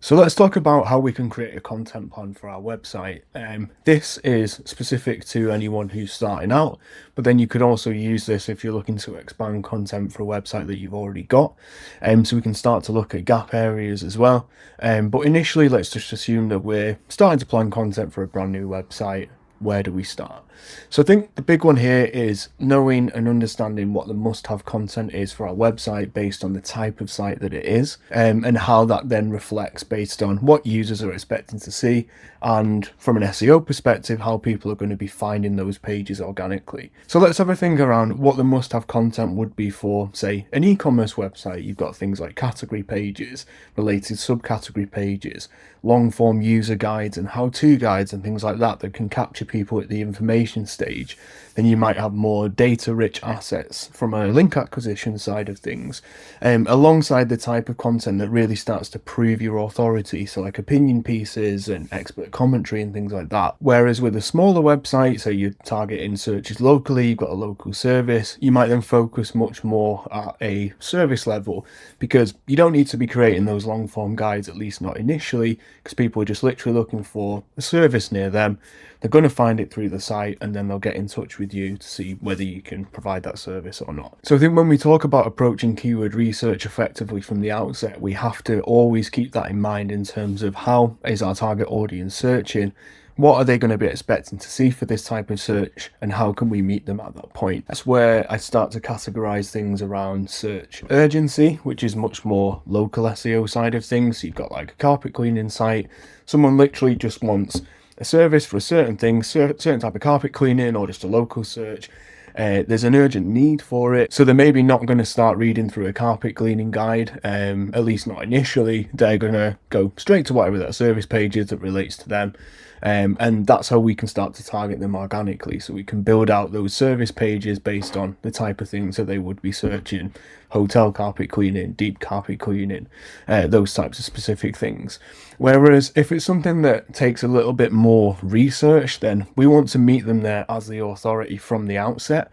So let's talk about how we can create a content plan for our website. This is specific to anyone who's starting out, but then you could also use this if you're looking to expand content for a website that you've already got. So we can start to look at gap areas as well. But initially, let's just assume that we're starting to plan content for a brand new website. Where do we start? So I think the big one here is knowing and understanding what the must-have content is for our website based on the type of site that it is, and how that then reflects based on what users are expecting to see, and from an SEO perspective, how people are going to be finding those pages organically. So let's have a think around what the must-have content would be for, say, an e-commerce website. You've got things like category pages, related subcategory pages, long-form user guides and how-to guides and things like that that can capture people at the information stage. Then you might have more data-rich assets from a link acquisition side of things, alongside the type of content that really starts to prove your authority, so like opinion pieces and expert commentary and things like that. Whereas with a smaller website, so you're targeting searches locally, you've got a local service, you might then focus much more at a service level, because you don't need to be creating those long-form guides, at least not initially, because people are just literally looking for a service near them. They're going to find it through the site, and then they'll get in touch with you to see whether you can provide that service or not. So I think when we talk about approaching keyword research effectively from the outset, we have to always keep that in mind in terms of how is our target audience searching, what are they going to be expecting to see for this type of search, and how can we meet them at that point. That's where I start to categorize things around search urgency, which is much more local SEO side of things. So you've got like a carpet cleaning site, someone literally just wants a service for a certain thing, certain type of carpet cleaning, or just a local search. There's an urgent need for it, so they're maybe not going to start reading through a carpet cleaning guide, at least not initially. They're going to go straight to whatever that service page is that relates to them, and that's how we can start to target them organically. So we can build out those service pages based on the type of things that they would be searching: hotel carpet cleaning, deep carpet cleaning, those types of specific things. Whereas if it's something that takes a little bit more research, then we want to meet them there as the authority from the outset,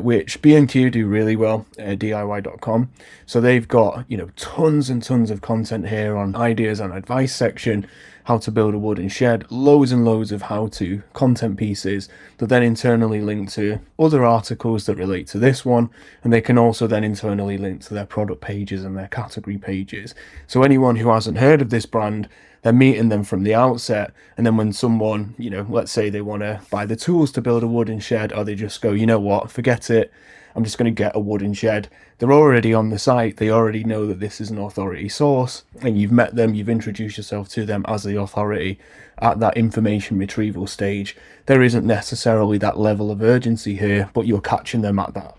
which B&Q do really well, DIY.com. So they've got, tons and tons of content here on ideas and advice section, how to build a wooden shed, loads and loads of how-to content pieces that then internally link to other articles that relate to this one, and they can also then internally link to their product pages and their category pages. So anyone who hasn't heard of this brand, they're meeting them from the outset, and then when someone, let's say they want to buy the tools to build a wooden shed, or they just go, you know what, forget it, I'm just going to get a wooden shed. They're already on the site. They already know that this is an authority source, and you've met them, you've introduced yourself to them as the authority at that information retrieval stage. There isn't necessarily that level of urgency here, but you're catching them at that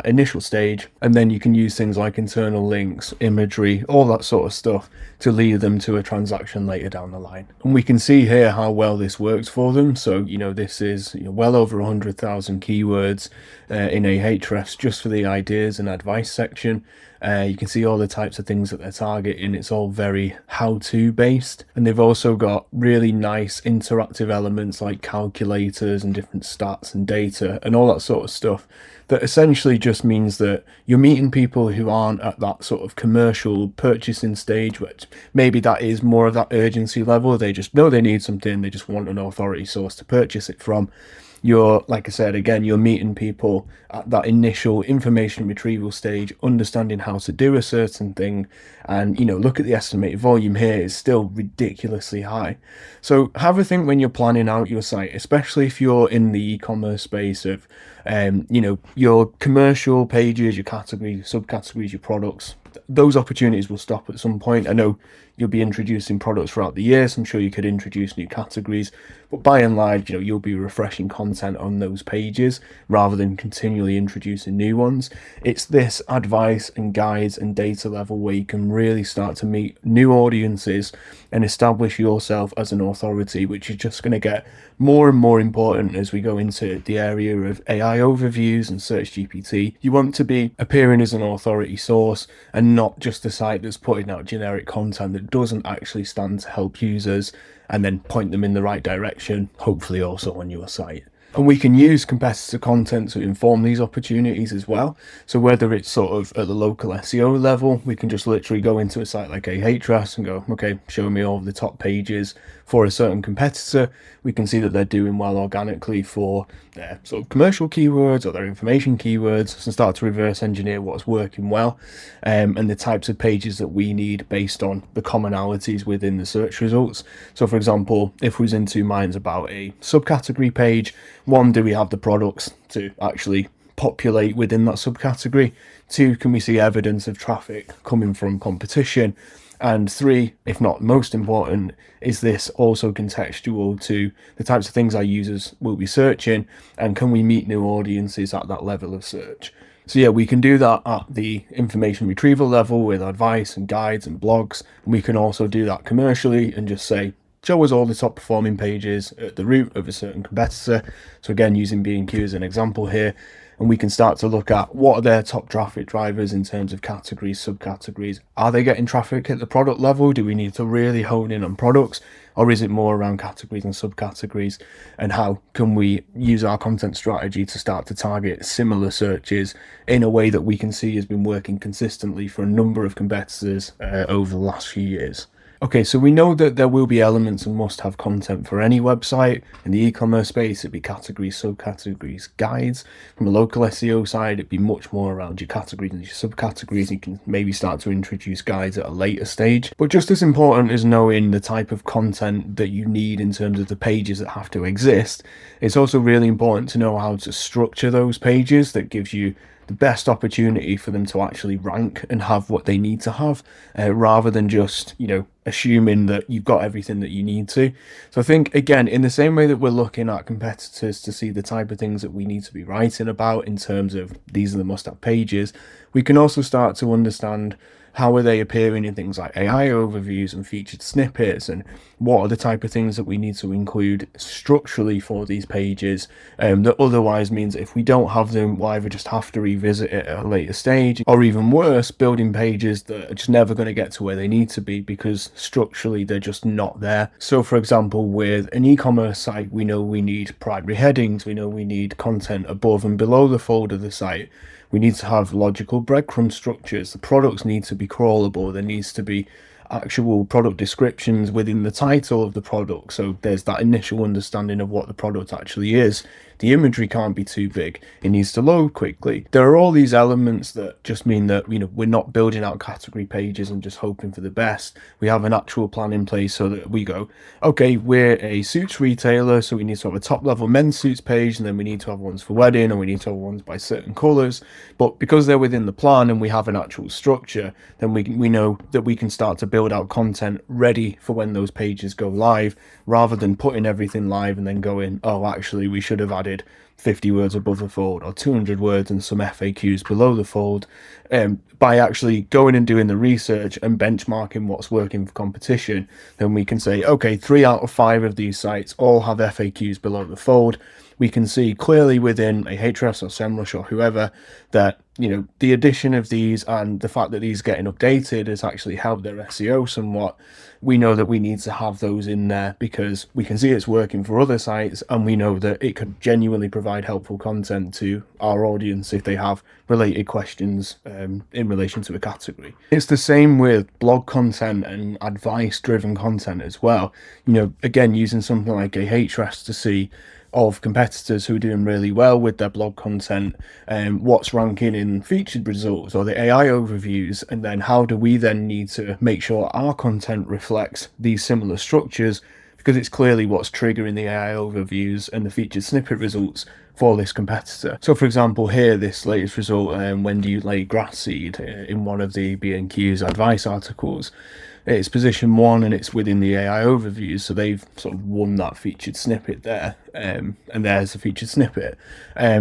initial stage, and then you can use things like internal links, imagery, all that sort of stuff to lead them to a transaction later down the line. And we can see here how well this works for them. So this is well over 100,000 keywords in Ahrefs just for the ideas and advice section. You can see all the types of things that they're targeting. It's all very how-to based, and they've also got really nice interactive elements like calculators and different stats and data and all that sort of stuff that essentially just means that you're meeting people who aren't at that sort of commercial purchasing stage, which maybe that is more of that urgency level. They just know they need something, they just want an authority source to purchase it from. You're, like I said, again, you're meeting people at that initial information retrieval stage, understanding how to do a certain thing. And, look at the estimated volume here, is still ridiculously high. So have a think when you're planning out your site, especially if you're in the e-commerce space of, your commercial pages, your categories, subcategories, your products. Those opportunities will stop at some point. I know you'll be introducing products throughout the year, so I'm sure you could introduce new categories, but by and large, you'll be refreshing content on those pages rather than continually introducing new ones. It's this advice and guides and data level where you can really start to meet new audiences and establish yourself as an authority, which is just going to get more and more important as we go into the area of AI overviews and Search GPT. You want to be appearing as an authority source and not just a site that's putting out generic content that doesn't actually stand to help users and then point them in the right direction, hopefully also on your site. And we can use competitor content to inform these opportunities as well. So whether it's sort of at the local SEO level, we can just literally go into a site like Ahrefs and go, okay, show me all of the top pages for a certain competitor. We can see that they're doing well organically for their sort of commercial keywords or their information keywords, and start to reverse engineer what's working well, and the types of pages that we need based on the commonalities within the search results. So for example, if we was in two minds about a subcategory page, one, do we have the products to actually populate within that subcategory? Two, can we see evidence of traffic coming from competition? And three, if not most important, is this also contextual to the types of things our users will be searching, and can we meet new audiences at that level of search? So yeah, we can do that at the information retrieval level with advice and guides and blogs. And we can also do that commercially and just say, show us all the top performing pages at the root of a certain competitor. So again, using B&Q as an example here, and we can start to look at what are their top traffic drivers in terms of categories, subcategories. Are they getting traffic at the product level? Do we need to really hone in on products? Or is it more around categories and subcategories? And how can we use our content strategy to start to target similar searches in a way that we can see has been working consistently for a number of competitors over the last few years? Okay, so we know that there will be elements and must-have content for any website. In the e-commerce space, it'd be categories, subcategories, guides. From a local SEO side, it'd be much more around your categories and your subcategories. You can maybe start to introduce guides at a later stage. But just as important as knowing the type of content that you need in terms of the pages that have to exist, it's also really important to know how to structure those pages that gives you the best opportunity for them to actually rank and have what they need to have, rather than just, assuming that you've got everything that you need to. So I think, again, in the same way that we're looking at competitors to see the type of things that we need to be writing about in terms of these are the must-have pages, we can also start to understand how are they appearing in things like AI overviews and featured snippets, and what are the type of things that we need to include structurally for these pages, that otherwise means if we don't have them, we'll either just have to revisit it at a later stage, or even worse, building pages that are just never going to get to where they need to be because structurally they're just not there. So for example, with an e-commerce site, we know we need primary headings, we know we need content above and below the fold of the site. We need to have logical breadcrumb structures. The products need to be crawlable. There needs to be actual product descriptions within the title of the product. So there's that initial understanding of what the product actually is. The imagery can't be too big. It needs to load quickly. There are all these elements that just mean that, we're not building out category pages and just hoping for the best. We have an actual plan in place so that we go, okay, we're a suits retailer, so we need to have a top level men's suits page, and then we need to have ones for wedding, and we need to have ones by certain colors. But because they're within the plan and we have an actual structure, then we know that we can start to build out content ready for when those pages go live, rather than putting everything live and then going, oh, actually, we should have added 50 words above the fold or 200 words and some FAQs below the fold. By actually going and doing the research and benchmarking what's working for competition, then we can say, okay, 3 out of 5 of these sites all have FAQs below the fold. We can see clearly within Ahrefs or SEMrush or whoever that, the addition of these and the fact that these are getting updated has actually helped their SEO somewhat. We know that we need to have those in there because we can see it's working for other sites, and we know that it could genuinely provide helpful content to our audience if they have related questions in relation to a category. It's the same with blog content and advice-driven content as well. Again, using something like Ahrefs to see of competitors who are doing really well with their blog content, what's ranking in featured results or the AI overviews, and then how do we then need to make sure our content reflects these similar structures, because it's clearly what's triggering the AI overviews and the featured snippet results for this competitor. So for example, here, this latest result, when do you lay grass seed, in one of the B&Q's advice articles, it's position 1 and it's within the AI overviews, so they've sort of won that featured snippet there, and there's a featured snippet.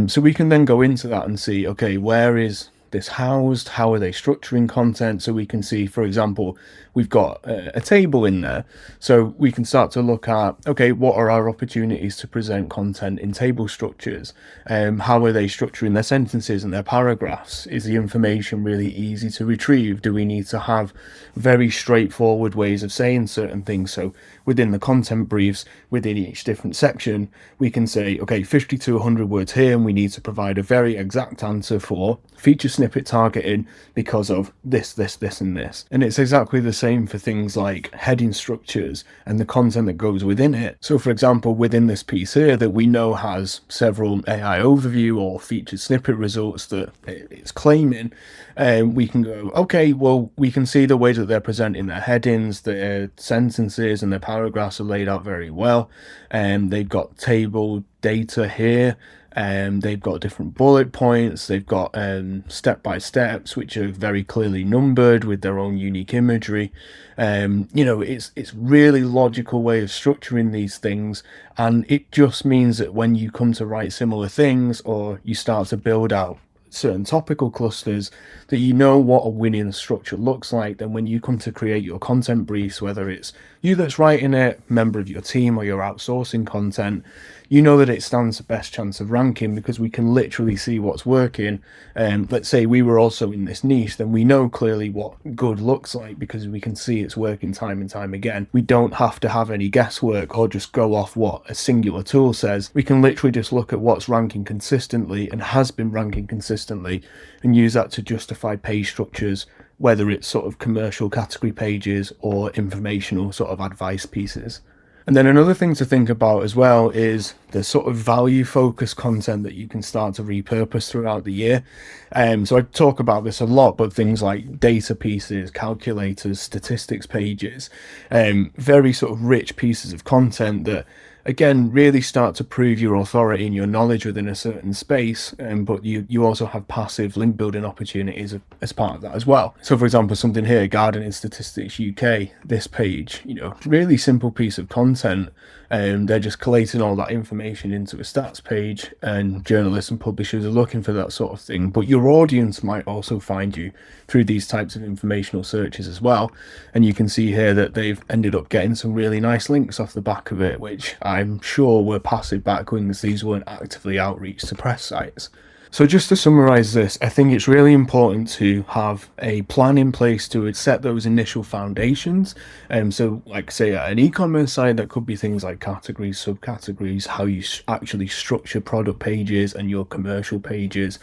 So we can then go into that and see, okay, where is this housed? How are they structuring content? So we can see, for example, we've got a table in there. So we can start to look at, okay, what are our opportunities to present content in table structures? How are they structuring their sentences and their paragraphs? Is the information really easy to retrieve? Do we need to have very straightforward ways of saying certain things? So within the content briefs, within each different section, we can say, okay, 50 to 100 words here, and we need to provide a very exact answer for feature snippet targeting because of this, this, this, and this. And it's exactly the same for things like heading structures and the content that goes within it. So for example, within this piece here that we know has several AI overview or featured snippet results that it's claiming, we can go, okay, well, we can see the way that they're presenting their headings, their sentences and their paragraphs are laid out very well. They've got table data here. They've got different bullet points. They've got step-by-steps, which are very clearly numbered with their own unique imagery. It's really logical way of structuring these things, and it just means that when you come to write similar things or you start to build out certain topical clusters, that you know what a winning structure looks like. Then when you come to create your content briefs, whether it's you that's writing it, member of your team, or you're outsourcing content, you know that it stands the best chance of ranking because we can literally see what's working. Let's say we were also in this niche, then we know clearly what good looks like because we can see it's working time and time again. We don't have to have any guesswork or just go off what a singular tool says. We can literally just look at what's ranking consistently and has been ranking consistently and use that to justify page structures, whether it's sort of commercial category pages or informational sort of advice pieces. And then another thing to think about as well is the sort of value focused content that you can start to repurpose throughout the year. So I talk about this a lot, but things like data pieces, calculators, statistics pages, very sort of rich pieces of content that again really start to prove your authority and your knowledge within a certain space, but you also have passive link building opportunities as part of that as well. So for example, something here, Gardening Statistics UK, this page, really simple piece of content. They're just collating all that information into a stats page, and journalists and publishers are looking for that sort of thing. But your audience might also find you through these types of informational searches as well. And you can see here that they've ended up getting some really nice links off the back of it, which I'm sure were passive backlinks. These weren't actively outreach to press sites. So just to summarize this, I think it's really important to have a plan in place to set those initial foundations. So like say at an e-commerce site, that could be things like categories, subcategories, how you actually structure product pages and your commercial pages,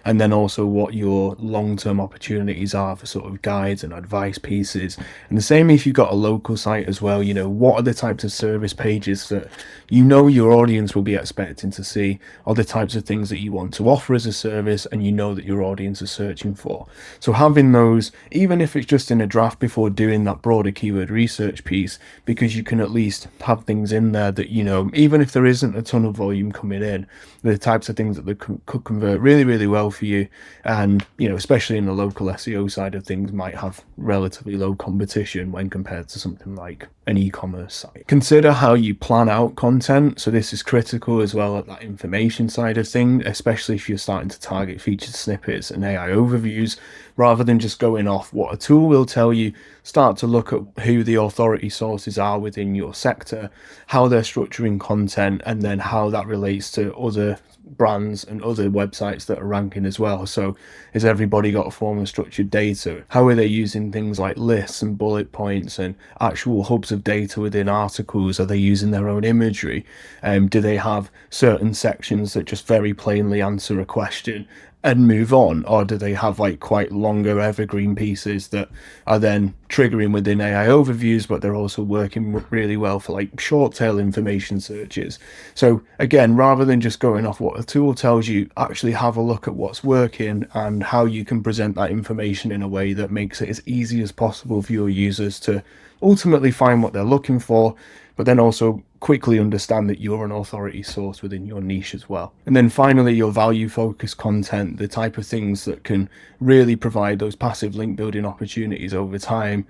and then also what your long-term opportunities are for sort of guides and advice pieces. And the same if you've got a local site as well, what are the types of service pages that your audience will be expecting to see, or the types of things that you want to offer as a service and that your audience is searching for. So having those, even if it's just in a draft before doing that broader keyword research piece, because you can at least have things in there that even if there isn't a ton of volume coming in, the types of things that could convert really, really well for you, and especially in the local SEO side of things, might have relatively low competition when compared to something like an e-commerce site. Consider how you plan out content. So this is critical as well at that information side of things, especially if you're starting to target featured snippets and AI overviews. Rather than just going off what a tool will tell you, start to look at who the authority sources are within your sector, how they're structuring content, and then how that relates to other brands and other websites that are ranking as well. So has everybody got a form of structured data? How are they using things like lists and bullet points and actual hubs of data within articles? Are they using their own imagery? Do they have certain sections that just very plainly answer a question and move on, or do they have quite longer evergreen pieces that are then triggering within AI overviews, but they're also working really well for short tail information searches? So again, rather than just going off what a tool tells you, actually have a look at what's working and how you can present that information in a way that makes it as easy as possible for your users to ultimately find what they're looking for, but then also quickly understand that you're an authority source within your niche as well. And then finally, your value focused content, the type of things that can really provide those passive link building opportunities over time.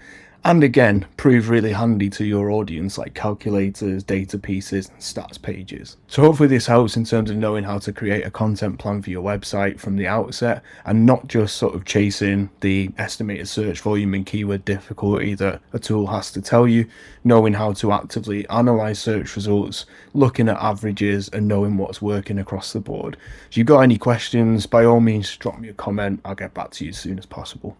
and again prove really handy to your audience, like calculators, data pieces and stats pages. So hopefully this helps in terms of knowing how to create a content plan for your website from the outset, and not just sort of chasing the estimated search volume and keyword difficulty that a tool has to tell you. Knowing how to actively analyze search results, looking at averages and knowing what's working across the board. If you've got any questions, by all means drop me a comment. I'll get back to you as soon as possible.